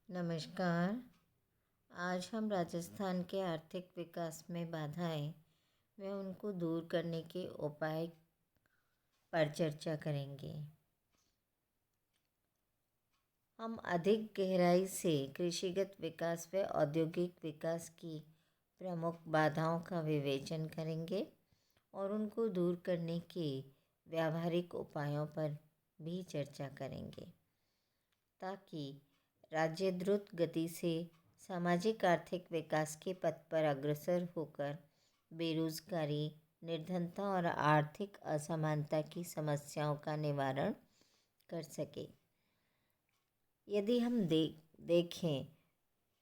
नमस्कार। आज हम राजस्थान के आर्थिक विकास में बाधाएं व उनको दूर करने के उपाय पर चर्चा करेंगे। हम अधिक गहराई से कृषिगत विकास व औद्योगिक विकास की प्रमुख बाधाओं का विवेचन करेंगे और उनको दूर करने के व्यावहारिक उपायों पर भी चर्चा करेंगे, ताकि राज्य द्रुत गति से सामाजिक आर्थिक विकास के पथ पर अग्रसर होकर बेरोजगारी, निर्धनता और आर्थिक असमानता की समस्याओं का निवारण कर सके। यदि हम देखें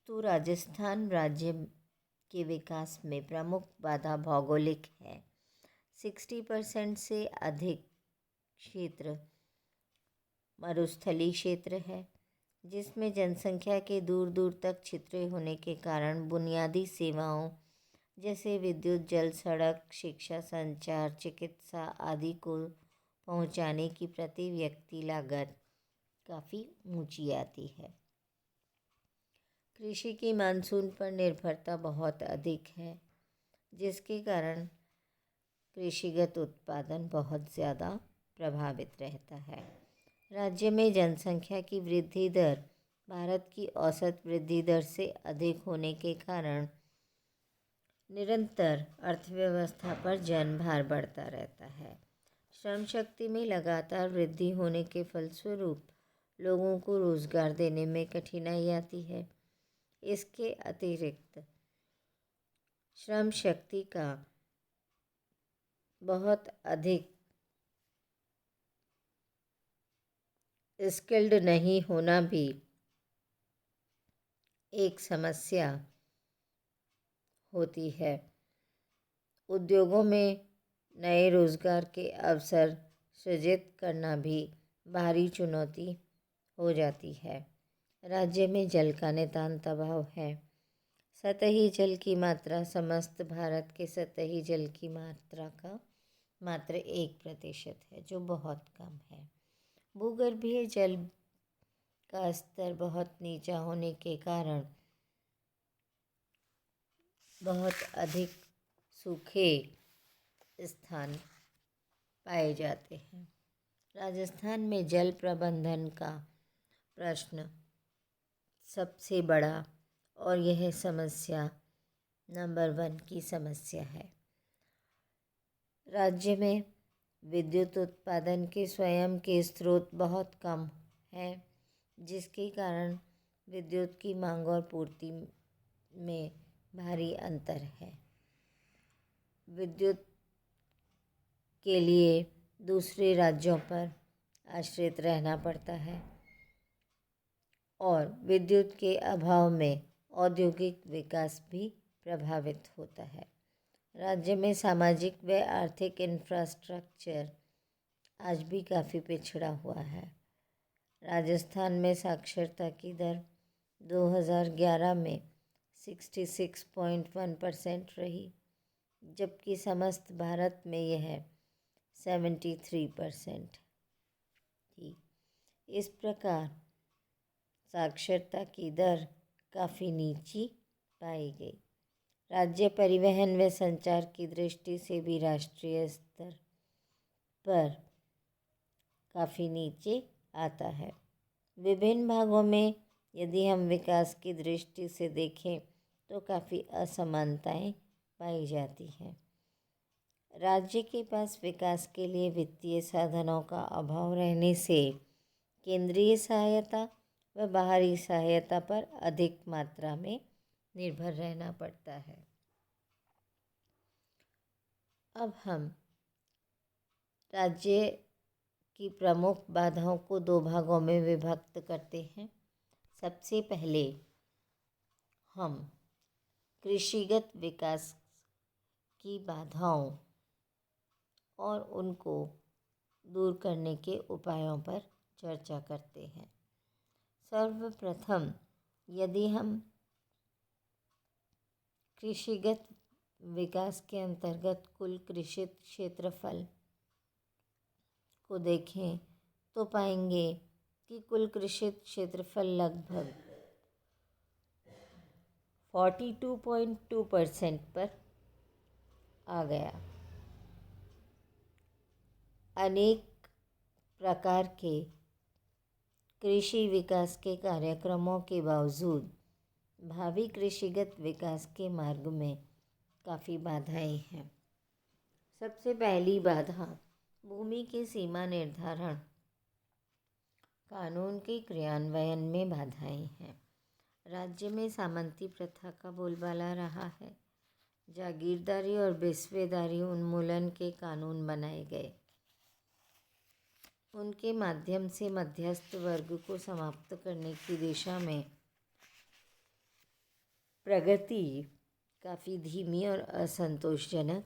तो राजस्थान राज्य के विकास में प्रमुख बाधा भौगोलिक है। 60% से अधिक क्षेत्र मरुस्थलीय क्षेत्र है, जिसमें जनसंख्या के दूर दूर तक छितरे होने के कारण बुनियादी सेवाओं जैसे विद्युत, जल, सड़क, शिक्षा, संचार, चिकित्सा आदि को पहुंचाने की प्रति व्यक्ति लागत काफ़ी ऊंची आती है। कृषि की मानसून पर निर्भरता बहुत अधिक है, जिसके कारण कृषिगत उत्पादन बहुत ज़्यादा प्रभावित रहता है। राज्य में जनसंख्या की वृद्धि दर भारत की औसत वृद्धि दर से अधिक होने के कारण निरंतर अर्थव्यवस्था पर जनभार बढ़ता रहता है। श्रम शक्ति में लगातार वृद्धि होने के फलस्वरूप लोगों को रोजगार देने में कठिनाई आती है। इसके अतिरिक्त श्रम शक्ति का बहुत अधिक स्किल्ड नहीं होना भी एक समस्या होती है। उद्योगों में नए रोजगार के अवसर सृजित करना भी भारी चुनौती हो जाती है। राज्य में जल का नितांत अभाव है। सतही जल की मात्रा समस्त भारत के सतही जल की मात्रा का मात्र 1% है, जो बहुत कम है। भूगर्भीय जल का स्तर बहुत नीचा होने के कारण बहुत अधिक सूखे स्थान पाए जाते हैं। राजस्थान में जल प्रबंधन का प्रश्न सबसे बड़ा और यह समस्या नंबर 1 की समस्या है। राज्य में विद्युत उत्पादन के स्वयं के स्रोत बहुत कम हैं, जिसके कारण विद्युत की मांग और पूर्ति में भारी अंतर है। विद्युत के लिए दूसरे राज्यों पर आश्रित रहना पड़ता है और विद्युत के अभाव में औद्योगिक विकास भी प्रभावित होता है। राज्य में सामाजिक व आर्थिक इंफ्रास्ट्रक्चर आज भी काफ़ी पिछड़ा हुआ है। राजस्थान में साक्षरता की दर 2011 में 66.1% रही, जबकि समस्त भारत में यह 73% थी। इस प्रकार साक्षरता की दर काफ़ी नीची पाई गई। राज्य परिवहन व संचार की दृष्टि से भी राष्ट्रीय स्तर पर काफ़ी नीचे आता है। विभिन्न भागों में यदि हम विकास की दृष्टि से देखें तो काफ़ी असमानताएं पाई जाती हैं। राज्य के पास विकास के लिए वित्तीय साधनों का अभाव रहने से केंद्रीय सहायता व बाहरी सहायता पर अधिक मात्रा में निर्भर रहना पड़ता है। अब हम राज्य की प्रमुख बाधाओं को 2 भागों में विभक्त करते हैं। सबसे पहले हम कृषिगत विकास की बाधाओं और उनको दूर करने के उपायों पर चर्चा करते हैं। सर्वप्रथम यदि हम कृषिगत विकास के अंतर्गत कुल कृषित क्षेत्रफल को देखें तो पाएंगे कि कुल कृषित क्षेत्रफल लगभग 42.2% पर आ गया। अनेक प्रकार के कृषि विकास के कार्यक्रमों के बावजूद भावी कृषिगत विकास के मार्ग में काफ़ी बाधाएं हैं। सबसे पहली बाधा भूमि के सीमा निर्धारण कानून के क्रियान्वयन में बाधाएं हैं। राज्य में सामंती प्रथा का बोलबाला रहा है। जागीरदारी और बेस्वेदारी उन्मूलन के कानून बनाए गए। उनके माध्यम से मध्यस्थ वर्ग को समाप्त करने की दिशा में प्रगति काफ़ी धीमी और असंतोषजनक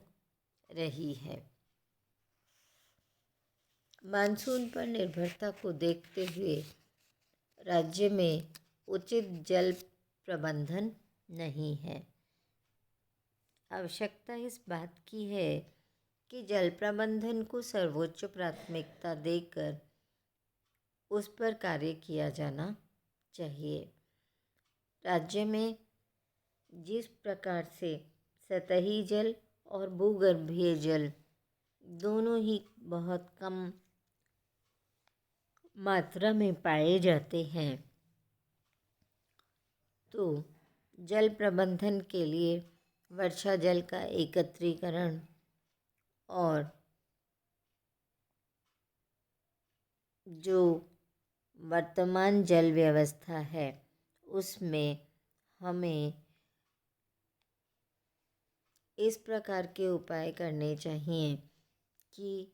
रही है। मानसून पर निर्भरता को देखते हुए राज्य में उचित जल प्रबंधन नहीं है। आवश्यकता इस बात की है कि जल प्रबंधन को सर्वोच्च प्राथमिकता देकर उस पर कार्य किया जाना चाहिए। राज्य में जिस प्रकार से सतही जल और भूगर्भीय जल दोनों ही बहुत कम मात्रा में पाए जाते हैं, तो जल प्रबंधन के लिए वर्षा जल का एकत्रीकरण और जो वर्तमान जल व्यवस्था है उसमें हमें इस प्रकार के उपाय करने चाहिए कि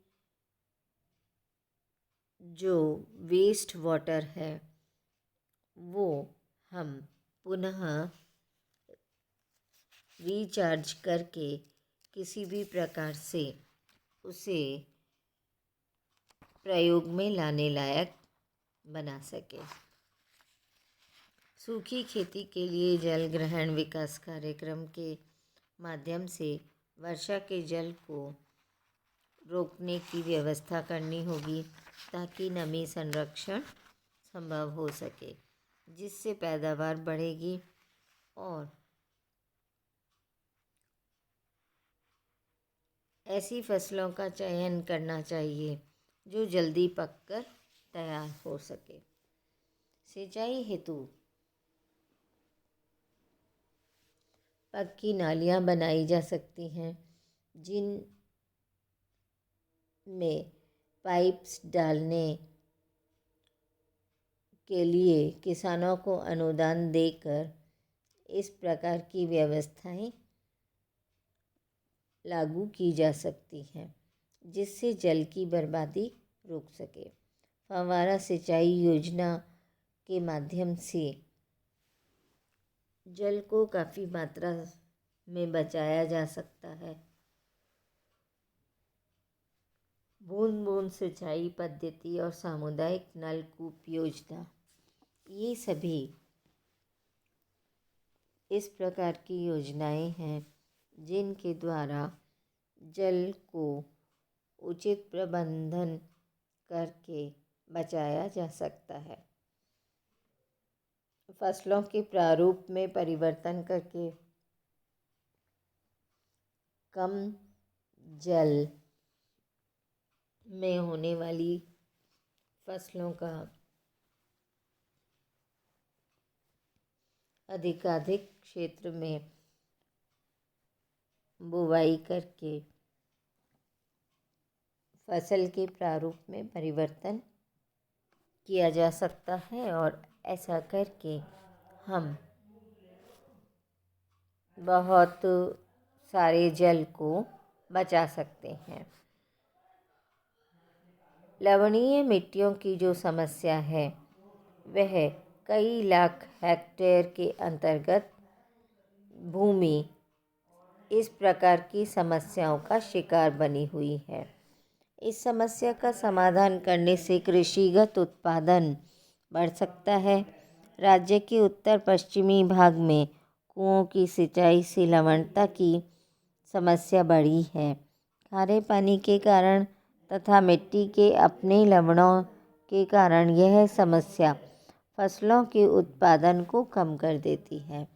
जो वेस्ट वाटर है वो हम पुनः रिचार्ज करके किसी भी प्रकार से उसे प्रयोग में लाने लायक बना सके। सूखी खेती के लिए जल ग्रहण विकास कार्यक्रम के माध्यम से वर्षा के जल को रोकने की व्यवस्था करनी होगी ताकि नमी संरक्षण संभव हो सके, जिससे पैदावार बढ़ेगी और ऐसी फसलों का चयन करना चाहिए जो जल्दी पककर तैयार हो सके। सिंचाई हेतु पक्की नालियाँ बनाई जा सकती हैं जिन में पाइप्स डालने के लिए किसानों को अनुदान देकर इस प्रकार की व्यवस्थाएं लागू की जा सकती हैं, जिससे जल की बर्बादी रोक सके। फव्वारा सिंचाई योजना के माध्यम से जल को काफ़ी मात्रा में बचाया जा सकता है। बूंद बूंद सिंचाई पद्धति और सामुदायिक नलकूप योजना, ये सभी इस प्रकार की योजनाएं हैं जिनके द्वारा जल को उचित प्रबंधन करके बचाया जा सकता है। फसलों के प्रारूप में परिवर्तन करके कम जल में होने वाली फसलों का अधिकाधिक क्षेत्र में बुवाई करके फसल के प्रारूप में परिवर्तन किया जा सकता है और ऐसा करके हम बहुत सारे जल को बचा सकते हैं। लवणीय मिट्टियों की जो समस्या है वह कई लाख हेक्टेयर के अंतर्गत भूमि इस प्रकार की समस्याओं का शिकार बनी हुई है। इस समस्या का समाधान करने से कृषिगत उत्पादन बढ़ सकता है। राज्य के उत्तर पश्चिमी भाग में कुओं की सिंचाई से लवणता की समस्या बढ़ी है। खारे पानी के कारण तथा मिट्टी के अपने लवणों के कारण यह समस्या फसलों के उत्पादन को कम कर देती है।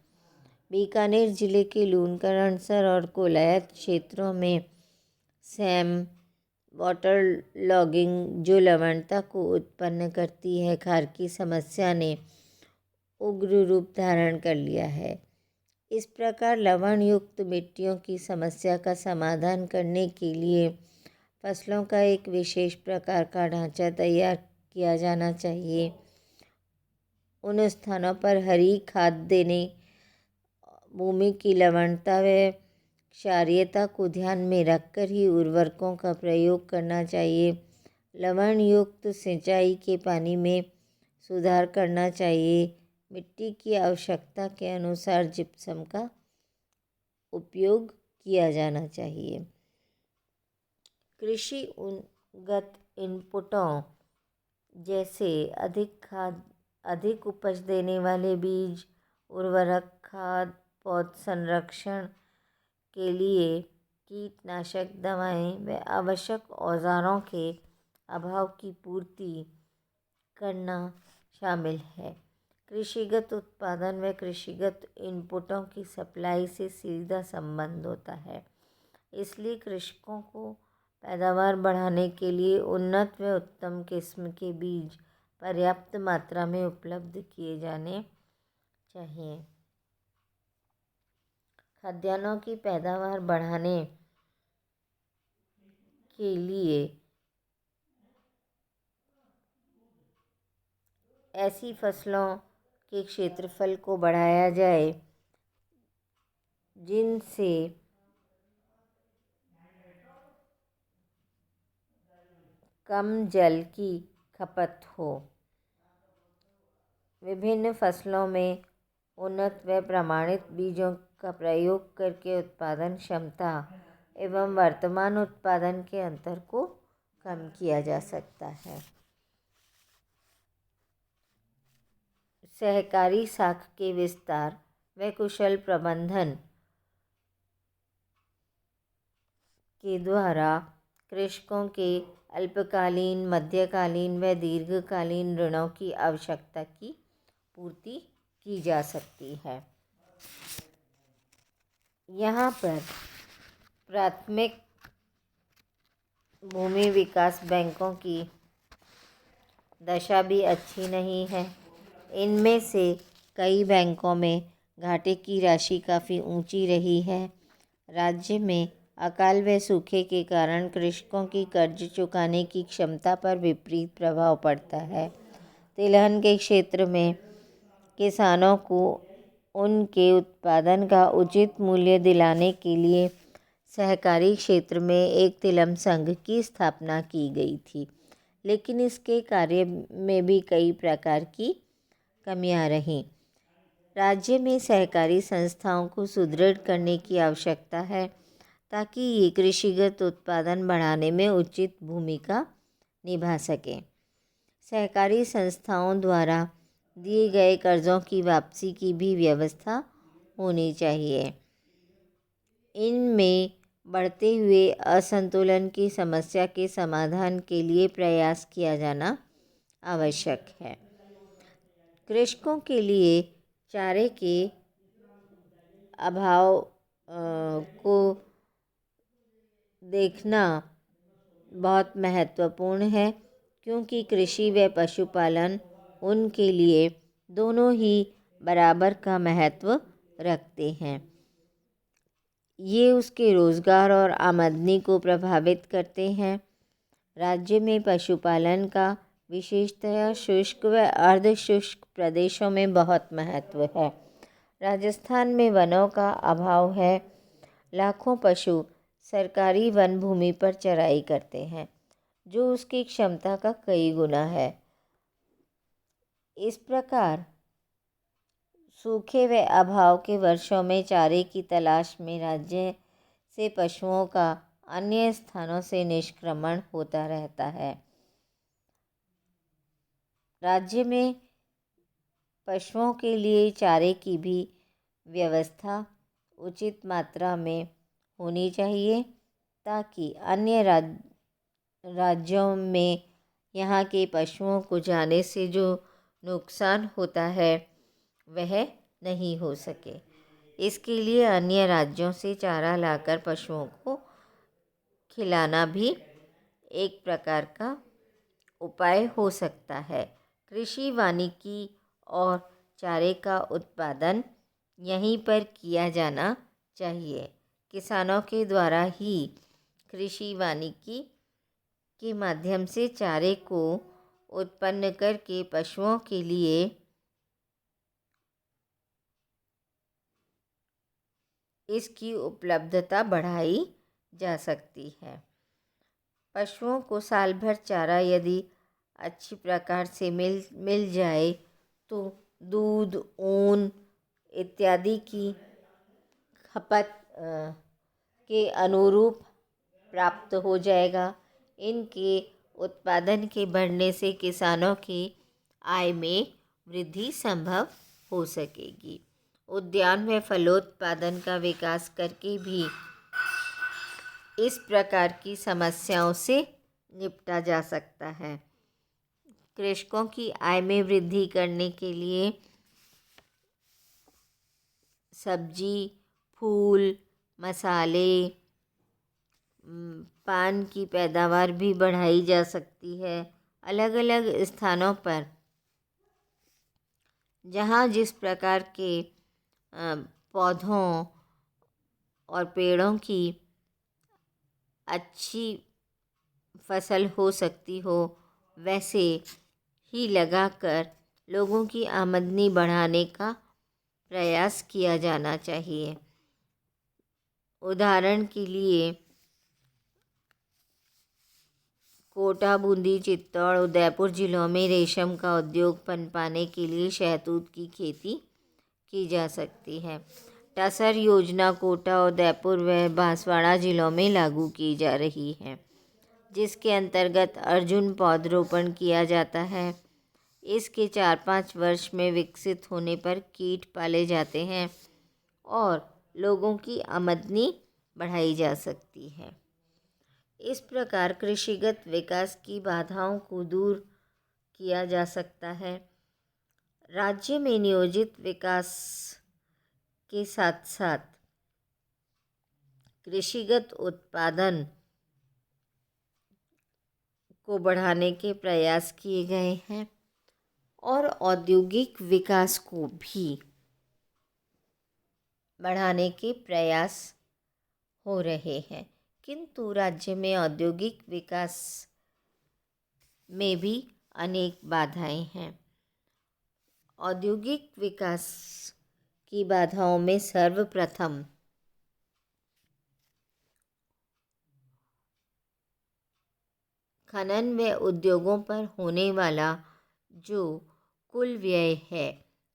बीकानेर जिले के लूणकरणसर और कोलायत क्षेत्रों में सैम वाटर लॉगिंग जो लवणता को उत्पन्न करती है, खार की समस्या ने उग्र रूप धारण कर लिया है। इस प्रकार लवण युक्त मिट्टियों की समस्या का समाधान करने के लिए फसलों का एक विशेष प्रकार का ढांचा तैयार किया जाना चाहिए। उन स्थानों पर हरी खाद देने, भूमि की लवणता व क्षारीयता को ध्यान में रखकर ही उर्वरकों का प्रयोग करना चाहिए। लवण युक्त सिंचाई के पानी में सुधार करना चाहिए। मिट्टी की आवश्यकता के अनुसार जिप्सम का उपयोग किया जाना चाहिए। कृषि उन्नत इनपुटों जैसे अधिक खाद, अधिक उपज देने वाले बीज, उर्वरक, खाद, पौध संरक्षण के लिए कीटनाशक दवाएं व आवश्यक औजारों के अभाव की पूर्ति करना शामिल है। कृषिगत उत्पादन व कृषिगत इनपुटों की सप्लाई से सीधा संबंध होता है। इसलिए कृषकों को पैदावार बढ़ाने के लिए उन्नत व उत्तम किस्म के बीज पर्याप्त मात्रा में उपलब्ध किए जाने चाहिए। खाद्यान्नों की पैदावार बढ़ाने के लिए ऐसी फसलों के क्षेत्रफल को बढ़ाया जाए जिनसे कम जल की खपत हो। विभिन्न फसलों में उन्नत व प्रमाणित बीजों का प्रयोग करके उत्पादन क्षमता एवं वर्तमान उत्पादन के अंतर को कम किया जा सकता है। सहकारी शाख के विस्तार व कुशल प्रबंधन के द्वारा कृषकों के अल्पकालीन, मध्यकालीन व दीर्घकालीन ऋणों की आवश्यकता की पूर्ति की जा सकती है। यहाँ पर प्राथमिक भूमि विकास बैंकों की दशा भी अच्छी नहीं है। इनमें से कई बैंकों में घाटे की राशि काफ़ी ऊंची रही है। राज्य में अकाल व सूखे के कारण कृषकों की कर्ज चुकाने की क्षमता पर विपरीत प्रभाव पड़ता है। तिलहन के क्षेत्र में किसानों को उनके उत्पादन का उचित मूल्य दिलाने के लिए सहकारी क्षेत्र में एक तिलम संघ की स्थापना की गई थी, लेकिन इसके कार्य में भी कई प्रकार की कमियां रहीं। राज्य में सहकारी संस्थाओं को सुदृढ़ करने की आवश्यकता है ताकि ये कृषिगत उत्पादन बढ़ाने में उचित भूमिका निभा सकें। सहकारी संस्थाओं द्वारा दिए गए कर्जों की वापसी की भी व्यवस्था होनी चाहिए। इनमें बढ़ते हुए असंतुलन की समस्या के समाधान के लिए प्रयास किया जाना आवश्यक है। कृषकों के लिए चारे के अभाव को देखना बहुत महत्वपूर्ण है, क्योंकि कृषि व पशुपालन उनके लिए दोनों ही बराबर का महत्व रखते हैं। ये उसके रोज़गार और आमदनी को प्रभावित करते हैं। राज्य में पशुपालन का विशेषतया शुष्क व अर्ध शुष्क प्रदेशों में बहुत महत्व है। राजस्थान में वनों का अभाव है। लाखों पशु सरकारी वन भूमि पर चराई करते हैं, जो उसकी क्षमता का कई गुना है। इस प्रकार सूखे व अभाव के वर्षों में चारे की तलाश में राज्य से पशुओं का अन्य स्थानों से निष्क्रमण होता रहता है। राज्य में पशुओं के लिए चारे की भी व्यवस्था उचित मात्रा में होनी चाहिए, ताकि अन्य राज्यों में यहाँ के पशुओं को जाने से जो नुकसान होता है वह नहीं हो सके। इसके लिए अन्य राज्यों से चारा लाकर पशुओं को खिलाना भी एक प्रकार का उपाय हो सकता है। कृषि वानिकी और चारे का उत्पादन यहीं पर किया जाना चाहिए। किसानों के द्वारा ही कृषि वानिकी के माध्यम से चारे को उत्पन्न करके पशुओं के लिए इसकी उपलब्धता बढ़ाई जा सकती है। पशुओं को साल भर चारा यदि अच्छी प्रकार से मिल जाए तो दूध, ऊन इत्यादि की खपत के अनुरूप प्राप्त हो जाएगा। इनके उत्पादन के बढ़ने से किसानों की आय में वृद्धि संभव हो सकेगी। उद्यान व फलोत्पादन का विकास करके भी इस प्रकार की समस्याओं से निपटा जा सकता है। कृषकों की आय में वृद्धि करने के लिए सब्जी, फूल, मसाले, पान की पैदावार भी बढ़ाई जा सकती है। अलग अलग स्थानों पर जहाँ जिस प्रकार के पौधों और पेड़ों की अच्छी फसल हो सकती हो, वैसे ही लगाकर लोगों की आमदनी बढ़ाने का प्रयास किया जाना चाहिए। उदाहरण के लिए कोटा, बूंदी, चित्तौड़, उदयपुर जिलों में रेशम का उद्योग पनपाने के लिए शहतूत की खेती की जा सकती है। टसर योजना कोटा, उदयपुर व बांसवाड़ा जिलों में लागू की जा रही है, जिसके अंतर्गत अर्जुन पौधरोपण किया जाता है। इसके 4-5 वर्ष में विकसित होने पर कीट पाले जाते हैं और लोगों की आमदनी बढ़ाई जा सकती है। इस प्रकार कृषिगत विकास की बाधाओं को दूर किया जा सकता है। राज्य में नियोजित विकास के साथ साथ कृषिगत उत्पादन को बढ़ाने के प्रयास किए गए हैं और औद्योगिक विकास को भी बढ़ाने के प्रयास हो रहे हैं। किंतु राज्य में औद्योगिक विकास में भी अनेक बाधाएं हैं। औद्योगिक विकास की बाधाओं में सर्वप्रथम खनन व उद्योगों पर होने वाला जो कुल व्यय है,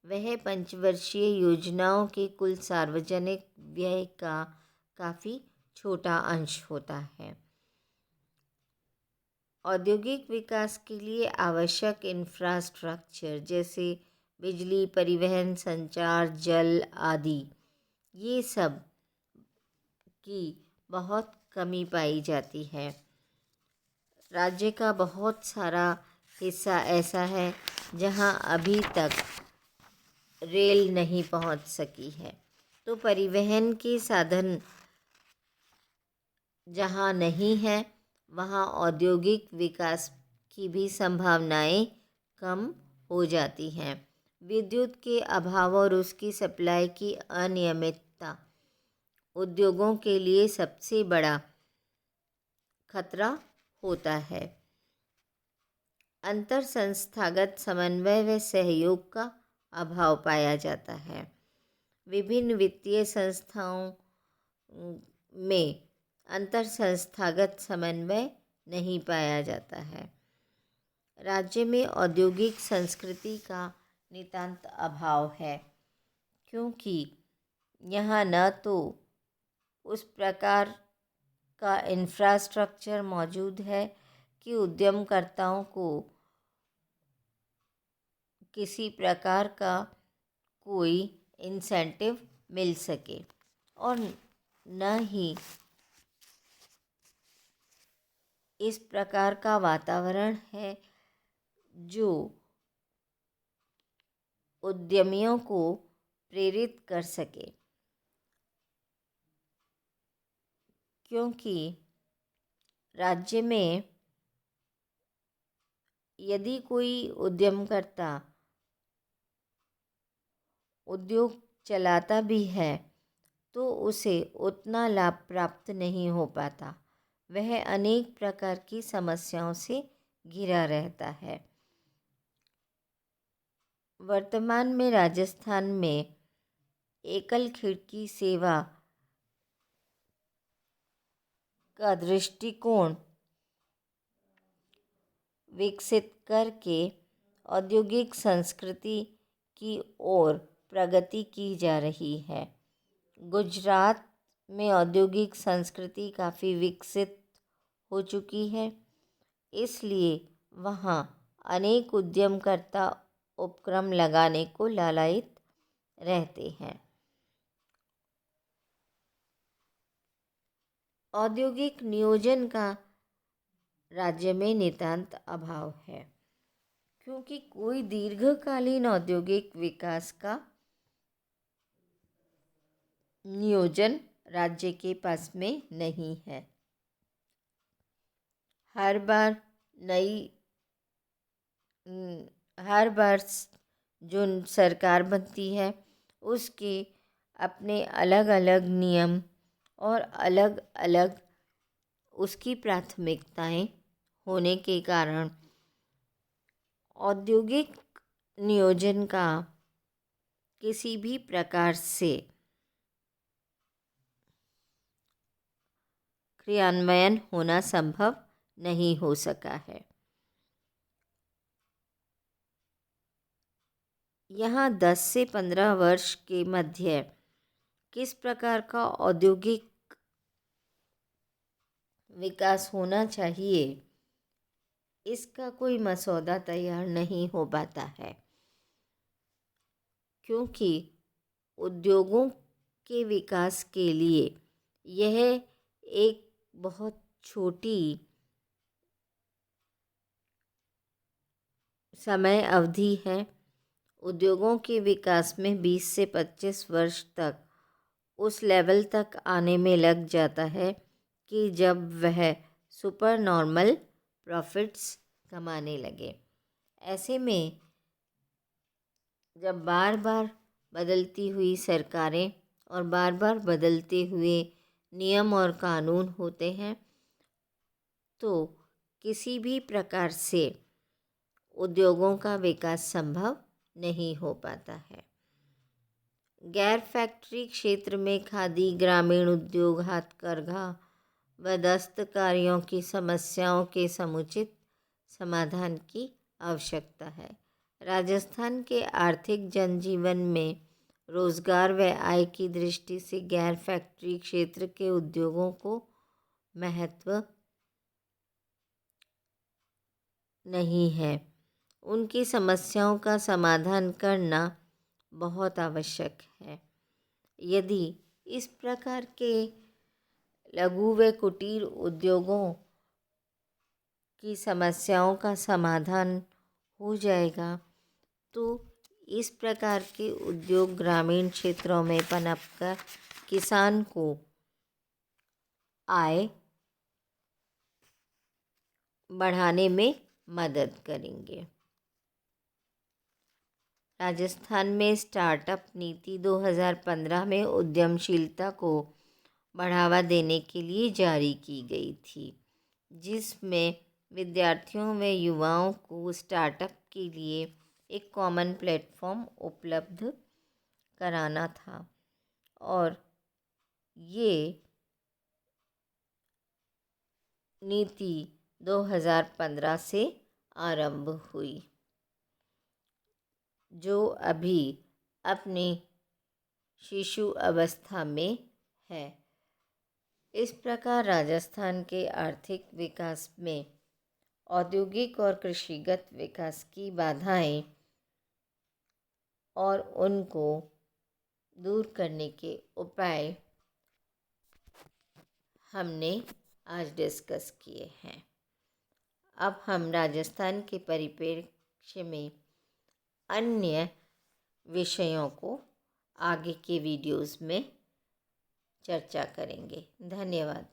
वह पंचवर्षीय योजनाओं के कुल सार्वजनिक व्यय का काफ़ी छोटा अंश होता है। औद्योगिक विकास के लिए आवश्यक इंफ्रास्ट्रक्चर जैसे बिजली, परिवहन, संचार, जल आदि, ये सब की बहुत कमी पाई जाती है। राज्य का बहुत सारा हिस्सा ऐसा है जहाँ अभी तक रेल नहीं पहुँच सकी है, तो परिवहन के साधन जहाँ नहीं है, वहाँ औद्योगिक विकास की भी संभावनाएं कम हो जाती हैं। विद्युत के अभाव और उसकी सप्लाई की अनियमितता उद्योगों के लिए सबसे बड़ा खतरा होता है। अंतर संस्थागत समन्वय व सहयोग का अभाव पाया जाता है। विभिन्न वित्तीय संस्थाओं में अंतर संस्थागत समन्वय नहीं पाया जाता है। राज्य में औद्योगिक संस्कृति का नितांत अभाव है, क्योंकि यहाँ न तो उस प्रकार का इंफ्रास्ट्रक्चर मौजूद है कि उद्यमकर्ताओं को किसी प्रकार का कोई इंसेंटिव मिल सके, और न ही इस प्रकार का वातावरण है जो उद्यमियों को प्रेरित कर सके। क्योंकि राज्य में यदि कोई उद्यमकर्ता उद्योग चलाता भी है तो उसे उतना लाभ प्राप्त नहीं हो पाता। वह अनेक प्रकार की समस्याओं से घिरा रहता है। वर्तमान में राजस्थान में एकल खिड़की सेवा का दृष्टिकोण विकसित करके औद्योगिक संस्कृति की ओर प्रगति की जा रही है। गुजरात में औद्योगिक संस्कृति काफ़ी विकसित हो चुकी है, इसलिए वहाँ अनेक उद्यमकर्ता उपक्रम लगाने को लालायित रहते हैं। औद्योगिक नियोजन का राज्य में नितांत अभाव है, क्योंकि कोई दीर्घकालीन औद्योगिक विकास का नियोजन राज्य के पास में नहीं है। हर बार जो सरकार बनती है उसके अपने अलग अलग नियम और अलग अलग उसकी प्राथमिकताएं होने के कारण औद्योगिक नियोजन का किसी भी प्रकार से क्रियान्वयन होना संभव नहीं हो सका है। यहाँ 10 से 15 वर्ष के मध्य किस प्रकार का औद्योगिक विकास होना चाहिए, इसका कोई मसौदा तैयार नहीं हो पाता है, क्योंकि उद्योगों के विकास के लिए यह एक बहुत छोटी समय अवधि है। उद्योगों के विकास में 20 से 25 वर्ष तक उस लेवल तक आने में लग जाता है कि जब वह सुपर नॉर्मल प्रॉफिट्स कमाने लगे। ऐसे में जब बार बार बदलती हुई सरकारें और बार बार बदलते हुए नियम और कानून होते हैं तो किसी भी प्रकार से उद्योगों का विकास संभव नहीं हो पाता है। गैर फैक्ट्री क्षेत्र में खादी, ग्रामीण उद्योग, हाथकरघा व दस्तकारियों की समस्याओं के समुचित समाधान की आवश्यकता है। राजस्थान के आर्थिक जनजीवन में रोजगार व आय की दृष्टि से गैर फैक्ट्री क्षेत्र के उद्योगों को महत्व नहीं है। उनकी समस्याओं का समाधान करना बहुत आवश्यक है। यदि इस प्रकार के लघु व कुटीर उद्योगों की समस्याओं का समाधान हो जाएगा तो इस प्रकार के उद्योग ग्रामीण क्षेत्रों में पनपकर किसान को आय बढ़ाने में मदद करेंगे। राजस्थान में स्टार्टअप नीति 2015 में उद्यमशीलता को बढ़ावा देने के लिए जारी की गई थी, जिसमें विद्यार्थियों व युवाओं को स्टार्टअप के लिए एक कॉमन प्लेटफॉर्म उपलब्ध कराना था और ये नीति 2015 से आरंभ हुई, जो अभी अपनी शिशु अवस्था में है। इस प्रकार राजस्थान के आर्थिक विकास में औद्योगिक और कृषिगत विकास की बाधाएं और उनको दूर करने के उपाय हमने आज डिस्कस किए हैं। अब हम राजस्थान के परिप्रेक्ष्य में अन्य विषयों को आगे के वीडियोस में चर्चा करेंगे। धन्यवाद।